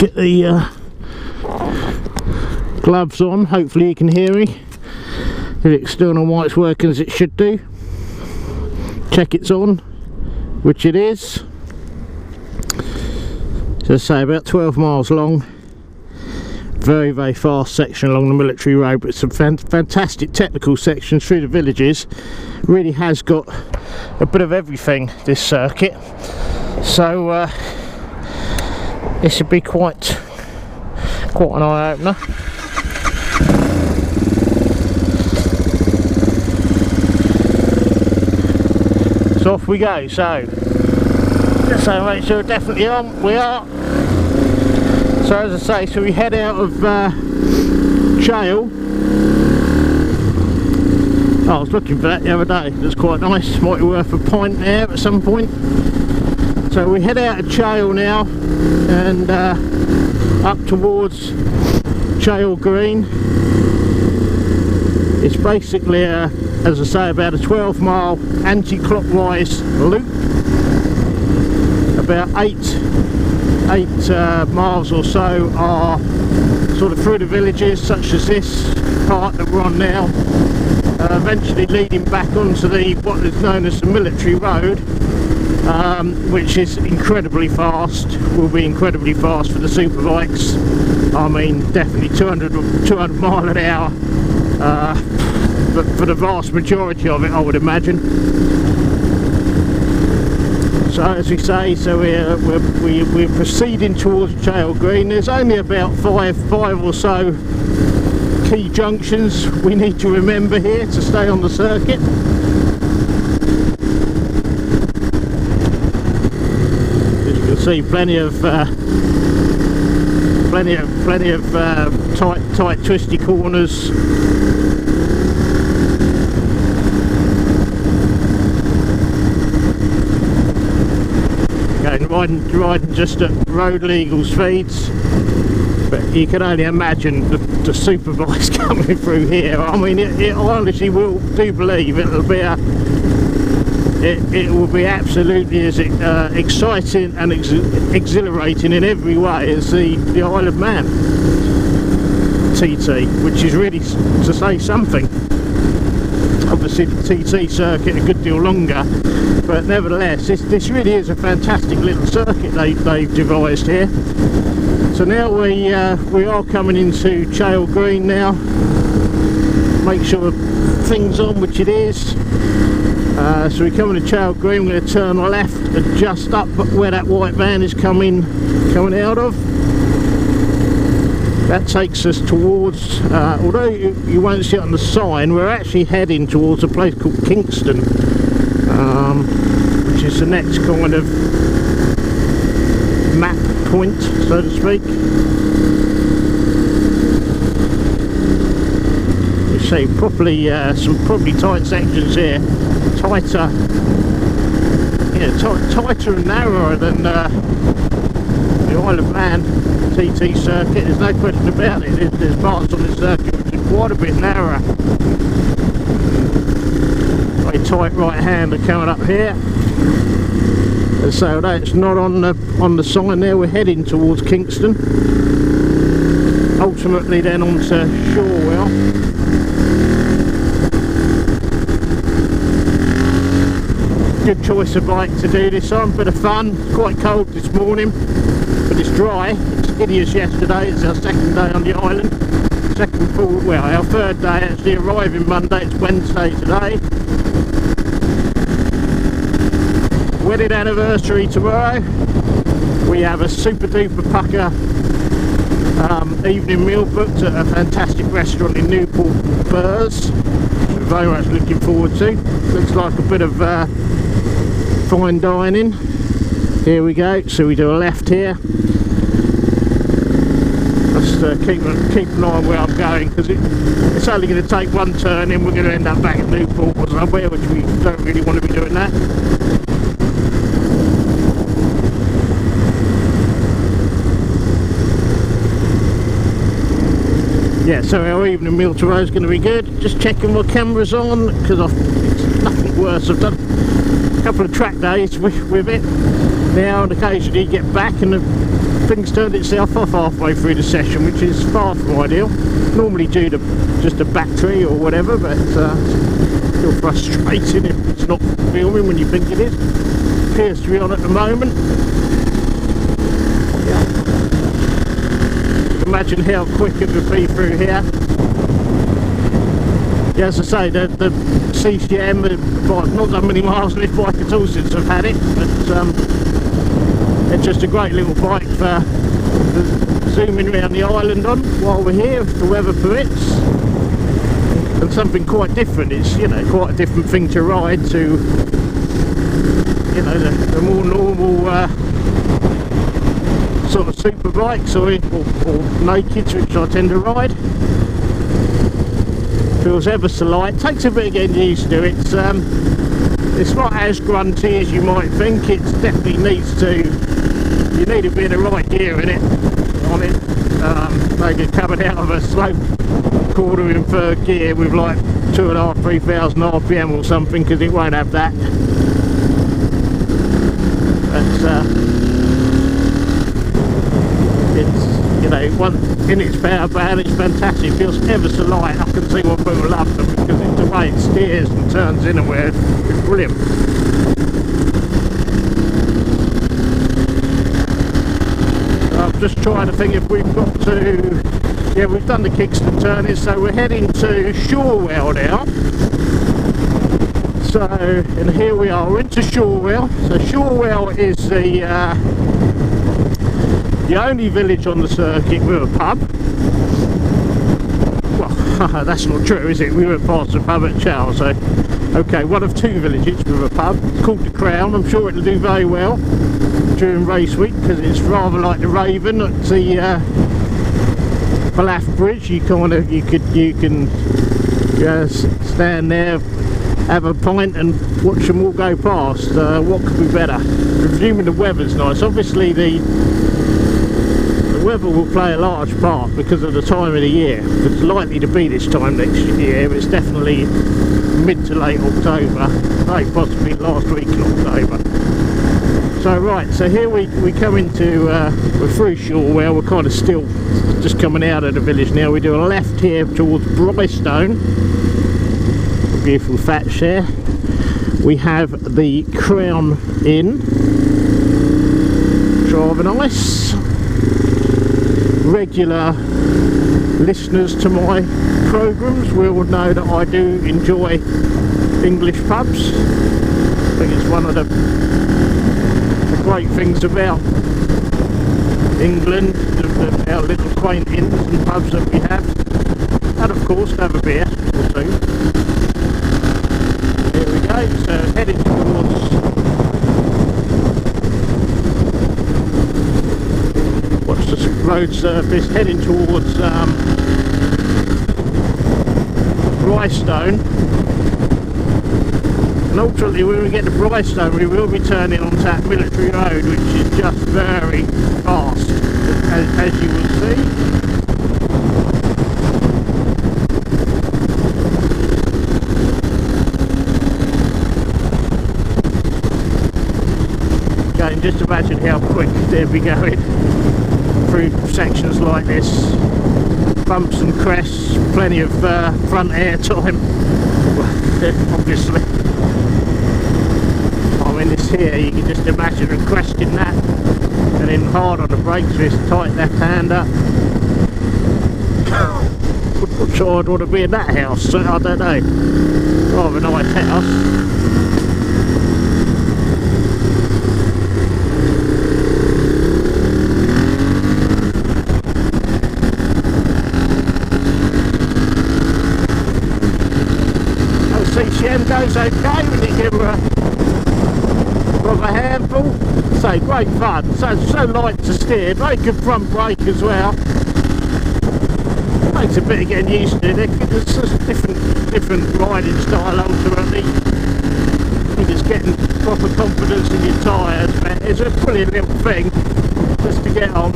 get the gloves on. Hopefully you can hear me. The external mic's working as it should do. Check it's on, which it is. So I say about 12 miles long. Very, very fast section along the military road, but some fantastic technical sections through the villages. Really has got a bit of everything, this circuit. So this should be quite an eye-opener. So off we go. So just so make sure we're definitely on. We are. So as I say, so we head out of Chale. Oh, I was looking for that the other day. It was quite nice. Might be worth a pint there at some point. So we head out of Chale now and up towards Chale Green. It's basically, as I say, about a 12-mile anti-clockwise loop. About eight miles or so are sort of through the villages, such as this part that we're on now, eventually leading back onto what is known as the military road, which is incredibly fast. Will be incredibly fast for the superbikes. I mean, definitely 200 mile an hour, but for the vast majority of it, I would imagine. So as we say, so we're proceeding towards Chale Green. There's only about five or so key junctions we need to remember here to stay on the circuit. As you can see, plenty of tight twisty corners. Riding just at road legal speeds, but you can only imagine the superbikes coming through here. I mean, I honestly do believe it will be absolutely as exciting and exhilarating in every way as the Isle of Man TT, which is really to say something. Obviously the TT circuit a good deal longer, but nevertheless this really is a fantastic little circuit they've devised here. So now we are coming into Chale Green now. Make sure things on, which it is. So we come into Chale Green. We're going to turn left and just up where that white van is coming out of. That takes us towards, although you won't see it on the sign, we're actually heading towards a place called Kingston, which is the next kind of map point, so to speak. You see some probably tight sections here, tighter and narrower than the Isle of Man TT circuit. There's no question about it. There's parts on this circuit which is quite a bit narrower. Very tight right hander coming up here. And so that's not on the sign there. We're heading towards Kingston. Ultimately then on to Shorewell. Good choice of bike to do this on. Bit of fun. Quite cold this morning, but it's dry. It's giddy as yesterday. It's our second day on the island. Our third day actually, arriving Monday. It's Wednesday today. Wedding anniversary tomorrow. We have a super duper pucker evening meal booked at a fantastic restaurant in Newport Burrs. We're very much looking forward to. Looks like a bit of fine dining. Here we go. So we do a left here. Just keep an eye on where I'm going, because it's only going to take one turn and we're going to end up back at Newport or somewhere, which we don't really want to be doing that. Yeah, so our evening meal tomorrow is going to be good. Just checking my camera's on, because it's nothing worse. I've done a couple of track days with it now, and occasionally you get back and things turned itself off halfway through the session, which is far from ideal. Normally due to just a battery or whatever, but still frustrating if it's not filming when you think it is. Appears to be on at the moment. Yeah. Imagine how quick it would be through here. Yeah, as I say, the CCM, I've not done many miles on this bike at all since I've had it, but it's just a great little bike for zooming around the island on while we're here, if the weather permits. And something quite different. It's, you know, quite a different thing to ride to, you know, the more normal sort of super bikes or nakeds, which I tend to ride. Feels ever so light. Takes a bit of getting used to. It's not as grunty as you might think. It definitely needs to. You need a bit of right gear in it. On it, maybe coming out of a slope quarter in third gear with like 2,500-3,000 RPM or something, because it won't have that. But it's, you know, in its power band, it's fantastic. It feels ever so light. I can see why people love them, because it's the way it steers and turns in and where it's brilliant. I'm just trying to think if we've got to. Yeah, we've done the Kingston turning, so we're heading to Shorewell now. So, and here we are, we're into Shorewell. So Shorewell is the only village on the circuit with a pub. Well, that's not true, is it? We went past the pub at Chow, so okay, one of two villages with a pub. It's called the Crown. I'm sure it'll do very well during race week, because it's rather like the Raven at the Ballaugh Bridge. You can stand there, have a pint and watch them all go past. What could be better? Presuming the weather's nice. Obviously the weather will play a large part because of the time of the year. It's likely to be this time next year. It's definitely mid to late October, maybe possibly last week in October. So right, so here we come into, we're through Shorewell. We're kind of still just coming out of the village now. We do a left here towards Brystone. Beautiful thatch there. We have the Crown Inn. Rather nice. Regular listeners to my programmes will know that I do enjoy English pubs. I think it's one of the great things about England, our little quaint inns and pubs that we have, and of course have a beer or two. Here we go, so heading towards what's the road surface, heading towards Brystone. And ultimately when we get to Brystone we will be turning onto that military road, which is just very fast, as you will see. Again, just imagine how quick they'll be going through sections like this. Bumps and crests, plenty of front air time, obviously. I mean, this here, you can just imagine a cresting that, and then hard on the brakes with this tight left hander. I'm not sure I'd want to be in that house, so I don't know. Rather nice house. CCM goes okay when you give her a handful. So great fun, so light to steer, very good front brake as well. Takes a bit of getting used to it. It's just a different riding style ultimately. You're just getting proper confidence in your tyres, but it's a brilliant little thing just to get on.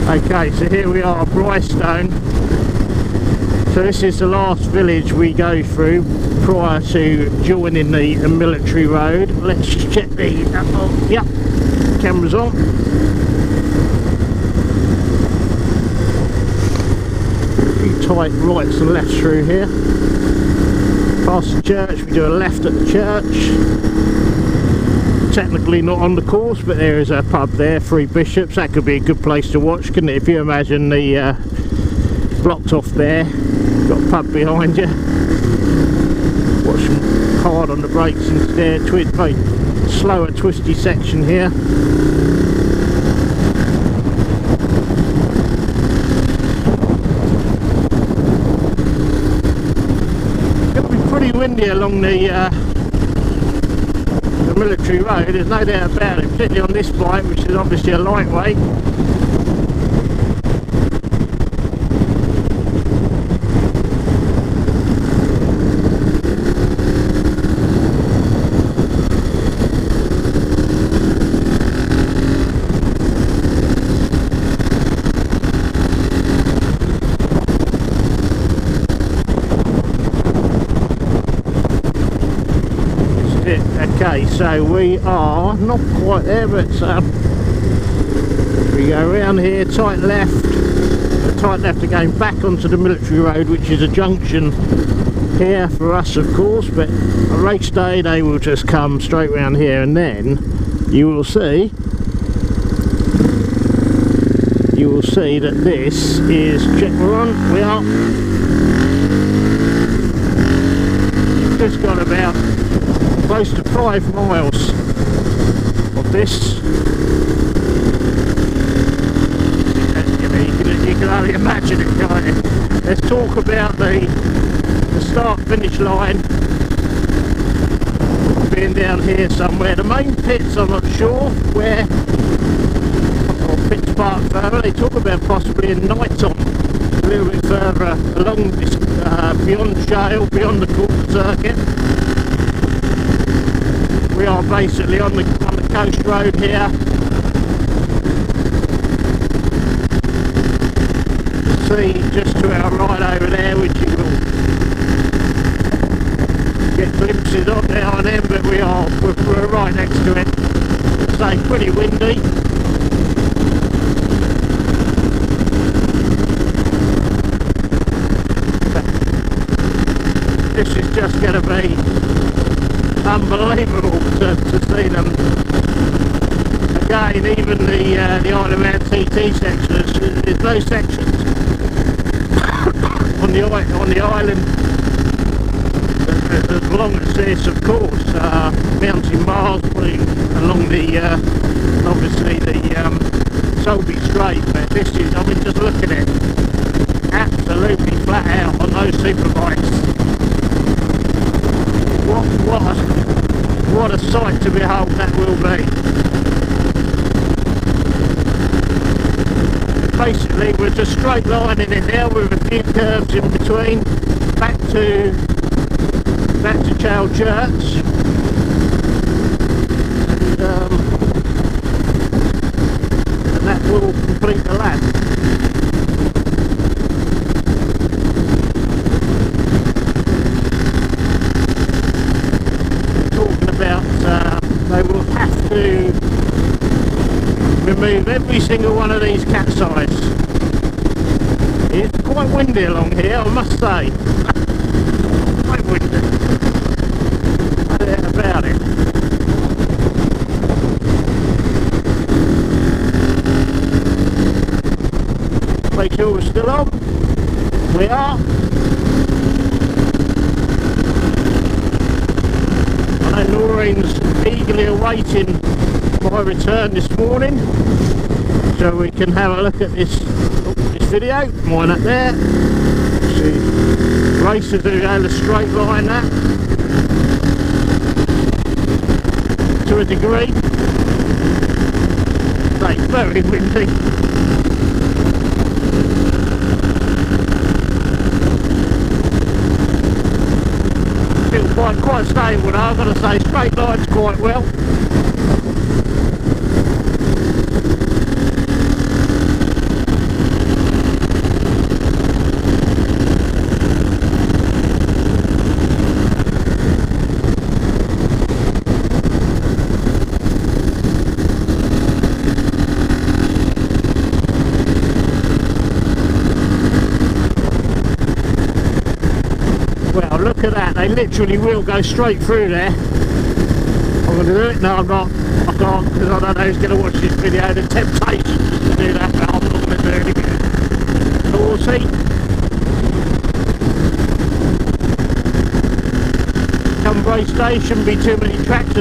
Okay, so here we are, Brystone. So So this is the last village we go through prior to joining the military road. Let's just check the yep, camera's on. Pretty tight rights and lefts through here. Past the church, we do a left at the church. Technically not on the course, but there is a pub there, Three Bishops. That could be a good place to watch, couldn't it? If you imagine the blocked off there, got a pub behind you. Watch them hard on the brakes instead. Very slower, twisty section here. It's going to be pretty windy along the military road, there's no doubt about it, particularly on this bike, which is obviously a lightweight. Okay, so we are not quite there, but we go around here, tight left again, back onto the military road, which is a junction here for us, of course, but a race day they will just come straight round here, and then you will see that this is, check, we are just got about close to 5 miles of this. You can only imagine it, can't you? Let's talk about the start-finish line being down here somewhere. The main pits, I'm not sure where, or pits part further. They talk about possibly in Nighton, a little bit further along this, beyond Shale, beyond the court circuit. We are basically on the coast road here. See just to our right over there, which you will get glimpses of now and then, but we're right next to it. So pretty windy. This is just going to be unbelievable to see them. Again, even the Isle of Wight TT sections, there's no sections on the island as long as this, of course. Mountain miles along the obviously the Solby Strait, but this is, I mean, just look at it, absolutely flat out on those superbikes. What a sight to behold that will be. Basically we're just straight lining it now with a few curves in between, back to Chale Church, and that will complete the lap. They will have to remove every single one of these cat's eyes. It's quite windy along here, I must say. Quite windy. No doubt about it. Make sure we're still on. We are. Noreen's eagerly awaiting my return this morning, so we can have a look at this video. Mine up there. See, racers who go the straight line that to a degree. It's very windy. Quite stable now, I've got to say, straight lines quite well. at that, they literally will go straight through there. I'm going to do it. No, I'm not. I can't, because I don't know who's going to watch this video. The temptation is to do that, but I'm not going to do it again. But we'll see. Come Bray Station, be too many tractors